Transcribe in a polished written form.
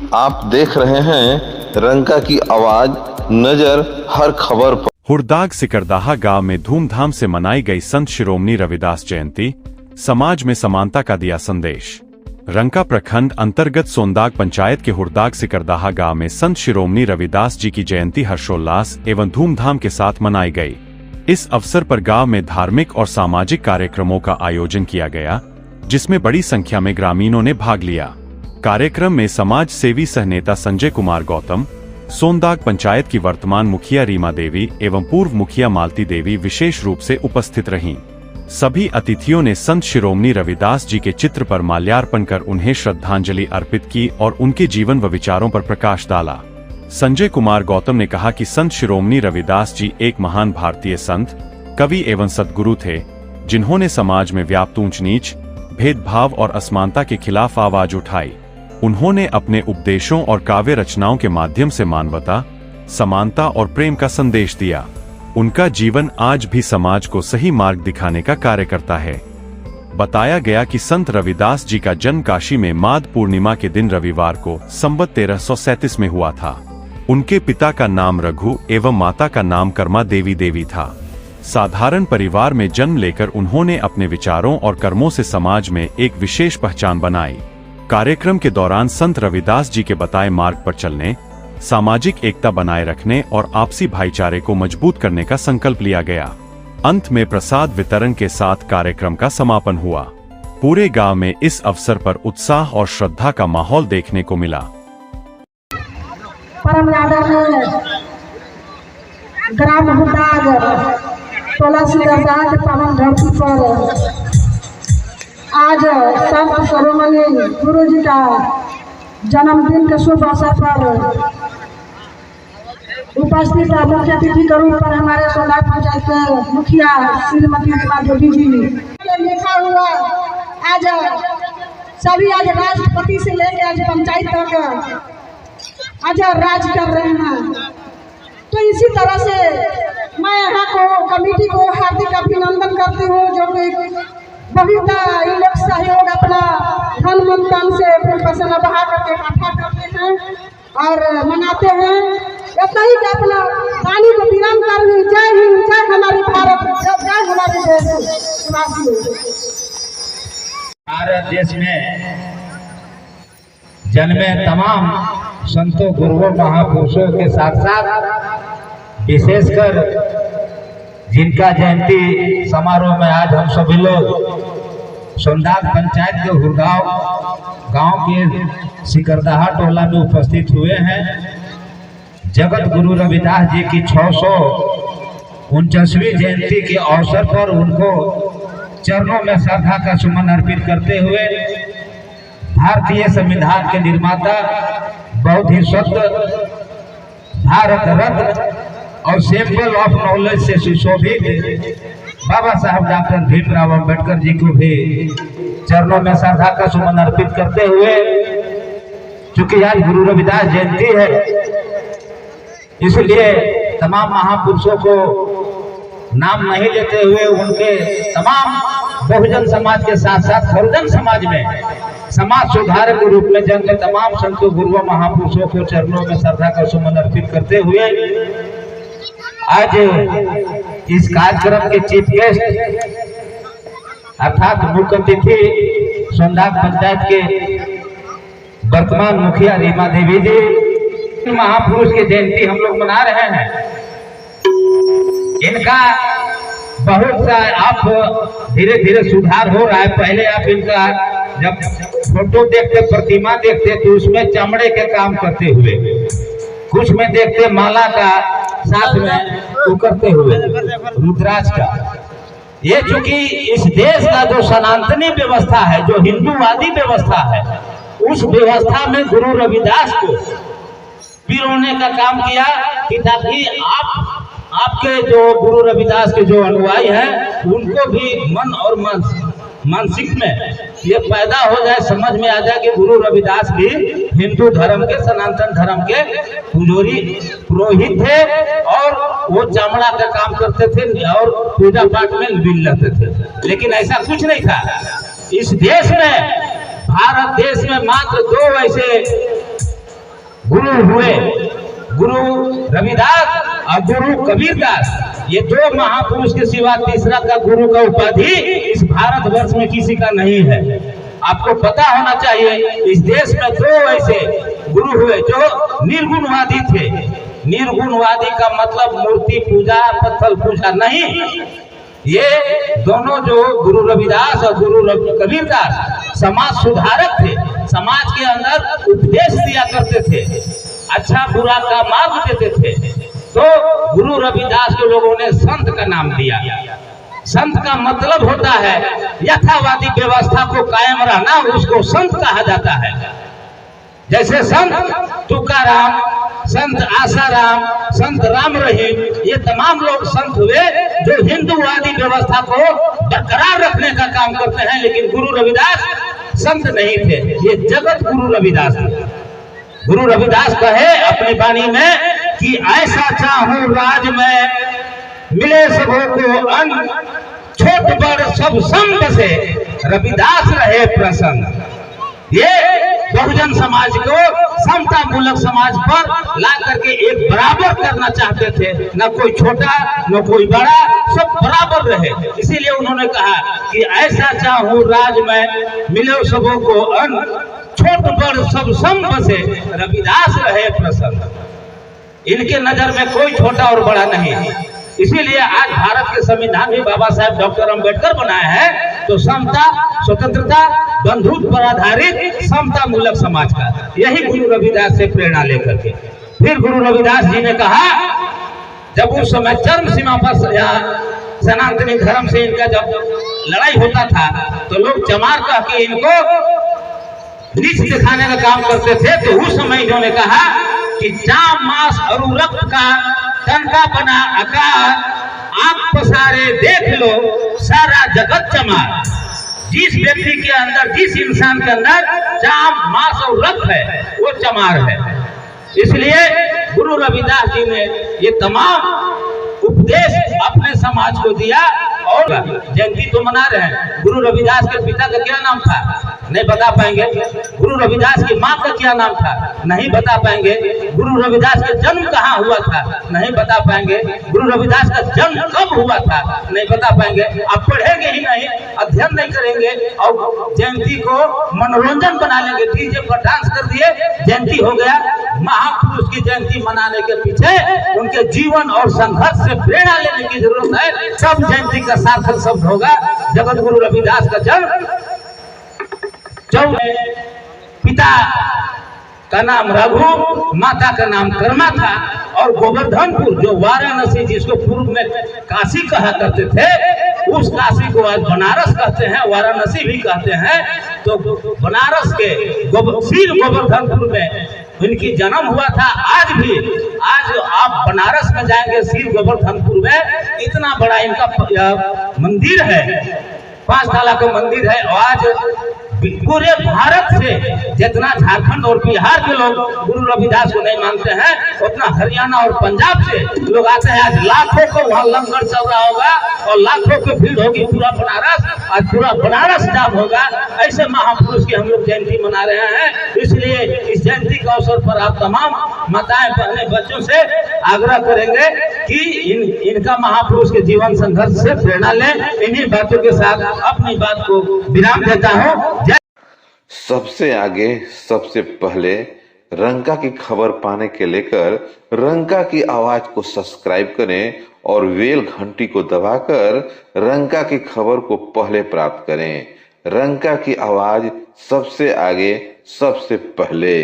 आप देख रहे हैं रंका की आवाज, नजर हर खबर पर। हुरदाग सिकरदाहा गांव में धूमधाम से मनाई गई संत शिरोमणि रविदास जयंती, समाज में समानता का दिया संदेश। रंका प्रखंड अंतर्गत सोनदाग पंचायत के हुरदाग सिकरदाहा गांव में संत शिरोमणि रविदास जी की जयंती हर्षोल्लास एवं धूमधाम के साथ मनाई गई। इस अवसर पर गांव में धार्मिक और सामाजिक कार्यक्रमों का आयोजन किया गया, जिसमें बड़ी संख्या में ग्रामीणों ने भाग लिया। कार्यक्रम में समाज सेवी सहनेता संजय कुमार गौतम, सोनदाग पंचायत की वर्तमान मुखिया रीमा देवी एवं पूर्व मुखिया मालती देवी विशेष रूप से उपस्थित रहीं। सभी अतिथियों ने संत शिरोमणि रविदास जी के चित्र पर माल्यार्पण कर उन्हें श्रद्धांजलि अर्पित की और उनके जीवन व विचारों पर प्रकाश डाला। संजय कुमार गौतम ने कहा कि संत शिरोमणि रविदास जी एक महान भारतीय संत, कवि एवं सद्गुरु थे, जिन्होंने समाज में व्याप्त ऊंच नीच, भेदभाव और असमानता के खिलाफ आवाज उठाई। उन्होंने अपने उपदेशों और काव्य रचनाओं के माध्यम से मानवता, समानता और प्रेम का संदेश दिया। उनका जीवन आज भी समाज को सही मार्ग दिखाने का कार्य करता है। बताया गया कि संत रविदास जी का जन्म काशी में माघ पूर्णिमा के दिन रविवार को संवत 1337 में हुआ था। उनके पिता का नाम रघु एवं माता का नाम कर्मा देवी था। साधारण परिवार में जन्म लेकर उन्होंने अपने विचारों और कर्मों से समाज में एक विशेष पहचान बनाई। कार्यक्रम के दौरान संत रविदास जी के बताए मार्ग पर चलने, सामाजिक एकता बनाए रखने और आपसी भाईचारे को मजबूत करने का संकल्प लिया गया। अंत में प्रसाद वितरण के साथ कार्यक्रम का समापन हुआ। पूरे गांव में इस अवसर पर उत्साह और श्रद्धा का माहौल देखने को मिला। परम आदरणीय ग्राम हुरदाग टोला सिकरदाहा के पावन धरती पर आज संत शिरोमणि गुरु जी का जन्मदिन के शुभ अवसर पर उपस्थित मुख्य अतिथि के रूप पर हमारे सोनदाग पंचायत के मुखिया श्रीमती रीमा देवी जी लिखा हुआ आज सभी आज राष्ट्रपति से लेकर आज पंचायत तक आज राज कर रहे हैं। तो इसी तरह से मैं यहाँ को कमेटी को हार्दिक अभिनंदन करती हूँ, जो कि बहुत इन लोग सहयोग अपना धन मन तन से पसीना बहा करके इकट्ठा करते हैं और मनाते हैं। इतना ही कि अपना वाणी को विराम कर ली। जय हिंद, जय हमारी भारत, जय हमारे देश। भारत देश में जन्मे तमाम संतों, गुरुओं, महापुरुषों के साथ साथ विशेषकर जिनका जयंती समारोह में आज हम सभी लोग सोनदाग पंचायत के हुरगांव गांव के सिकरदाहा टोला में उपस्थित हुए हैं। जगत गुरु रविदास जी की 649वीं जयंती के अवसर पर उनको चरणों में श्रद्धा का सुमन अर्पित करते हुए भारतीय संविधान के निर्माता, बहुत ही शुद्ध भारत रत्न और सिंबल ऑफ नॉलेज से सुशोभित बाबा साहब डॉक्टर भीमराव अंबेडकर जी को भी चरणों में श्रद्धा का सुमन अर्पित करते हुए, चूंकि आज गुरु रविदास जयंती है, इसलिए तमाम महापुरुषों को नाम नहीं लेते हुए उनके तमाम बहुजन समाज के साथ साथ हरिजन समाज में समाज सुधारक के रूप में जन्मे तमाम संतों, गुरुओं, महापुरुषों को चरणों में श्रद्धा का सुमन अर्पित करते हुए आज इस कार्यक्रम के चीफ गेस्ट अर्थात मुख्य अतिथि सोनदाग पंचायत के वर्तमान मुखिया रीमा देवी जी, महापुरुष की जयंती हम लोग मना रहे हैं। इनका बहुत सा आप धीरे धीरे सुधार हो रहा है। पहले आप इनका जब फोटो देखते, प्रतिमा देखते तो उसमें चमड़े के काम करते हुए, कुछ में देखते माला का साथ में वो करते हुए रुद्राक्ष का। ये चूंकि इस देश का जो सनातनी व्यवस्था है, जो हिंदूवादी व्यवस्था है, उस व्यवस्था में गुरु रविदास को पिरोने का काम किया कि ताकि आपके जो गुरु रविदास के जो अनुयायी हैं उनको भी मन और मानसिक में ये पैदा हो जाए, समझ में आ जाए कि गुरु रविदास भी हिंदू धर्म के, सनातन धर्म के पुरोहित थे और वो चमड़ा का काम करते थे और पूजा पाठ में लीन रहते थे। लेकिन ऐसा कुछ नहीं था। इस देश में, भारत देश में मात्र 2 ऐसे गुरु हुए, गुरु रविदास और गुरु कबीरदास। ये दो महापुरुष के सिवा तीसरा का गुरु का उपाधि इस भारतवर्ष में किसी का नहीं है। आपको पता होना चाहिए इस देश में दो ऐसे गुरु हुए जो निर्गुणवादी थे। निर्गुणवादी का मतलब मूर्ति पूजा, पत्थर पूजा नहीं। ये दोनों जो गुरु रविदास और गुरु कबीरदास समाज सुधारक थे, समाज के अंदर उपदेश दिया करते थे, अच्छा बुरा का मार्ग देते थे। तो गुरु रविदास को लोगों ने संत का नाम दिया। संत का मतलब होता है यथावादी व्यवस्था को कायम रहना, उसको संत कहा जाता है। जैसे संत तुकाराम, संत आसाराम, संत राम रहीम, ये तमाम लोग संत हुए जो हिंदूवादी व्यवस्था को बरकरार रखने का काम करते हैं। लेकिन गुरु रविदास संत नहीं थे, ये जगत गुरु रविदास थे। गुरु रविदास कहे अपनी वाणी में कि ऐसा चाहूं राज में मिले सबों को अन्न, छोट बड़ सब सम बसे, रविदास रहे प्रसन्न। ये बहुजन समाज को समता मूलक समाज पर ला करके एक बराबर करना चाहते थे, न कोई छोटा न कोई बड़ा, सब बराबर रहे। इसीलिए उन्होंने कहा कि ऐसा चाहूं राज में मिले सबों को अन्न, छोट बड़ सब सम बसे, रविदास रहे प्रसन्न। इनके नजर में कोई छोटा और बड़ा नहीं। इसीलिए आज भारत के संविधान भी बाबा साहेब डॉक्टर अंबेडकर बनाए हैं, तो समता, स्वतंत्रता, बंधुत्व पर आधारित समता मूलक समाज का, यही गुरु रविदास से प्रेरणा लेकर के। फिर गुरु रविदास जी ने कहा, जब उस समय चरम सीमा पर सनातनी धर्म से इनका जब लड़ाई होता था, तो लोग चमार कह के इनको नीच दिखाने का काम करते थे। तो उस समय इन्होंने कहा कि चाम मांस और रक्त का तनका बना आकार, आंख पसारे देख लो सारा जगत चमार। जिस व्यक्ति के अंदर, जिस इंसान के अंदर चाम मांस और रक्त है, वो चमार है। इसलिए गुरु रविदास जी ने ये तमाम उपदेश अपने समाज को दिया। और जयंती तो मना रहे हैं। गुरु रविदास के पिता का क्या नाम था, नहीं बता पाएंगे। गुरु रविदास की माँ का क्या नाम था, नहीं बता पाएंगे। गुरु रविदास का जन्म कहाँ हुआ था, नहीं बता पाएंगे। गुरु रविदास का जन्म कब हुआ था, नहीं बता पाएंगे। आप पढ़ेंगे ही नहीं, अध्ययन नहीं करेंगे और जयंती को मनोरंजन बना लेंगे। डीजे पर डांस कर दिए, जयंती हो गया। महापुरुष की जयंती मनाने के पीछे उनके जीवन और संघर्ष से प्रेरणा लेने की जरूरत है, तब जयंती का सार्थक शब्द होगा। जगत गुरु रविदास का जन्म पिता का नाम रघु, माता का नाम कर्मा था। और गोवर्धनपुर जो वाराणसी, जिसको पूर्व में काशी कहा करते थे, उस काशी को आज बनारस कहते हैं, वाराणसी भी कहते हैं। तो बनारस के श्री गोवर्धनपुर में इनकी जन्म हुआ था। आज भी, आज आप बनारस में जाएंगे, श्री गोवर्धनपुर में इतना बड़ा इनका मंदिर है, 5 ताला का मंदिर है। और आज पूरे भारत से जितना झारखंड और बिहार के लोग गुरु रविदास को नहीं मानते हैं, उतना हरियाणा और पंजाब से लोग आते हैं। आज लाखों को वहाँ लंगर चल रहा होगा और लाखों की भीड़ होगी। पूरा बनारस, आज पूरा बनारस जाम होगा। ऐसे महापुरुष की हम लोग जयंती मना रहे हैं। इसलिए इस जयंती के अवसर पर आप तमाम माताएं अपने बच्चों से आग्रह करेंगे कि इनका महापुरुष के जीवन संघर्ष से प्रेरणा लें। इन्हीं बातों के साथ अपनी बात को विराम देता हूँ। सबसे आगे, सबसे पहले रंका की खबर पाने के लेकर रंका की आवाज को सब्सक्राइब करें और बेल घंटी को दबाकर रंका की खबर को पहले प्राप्त करें। रंका की आवाज सबसे आगे, सबसे पहले।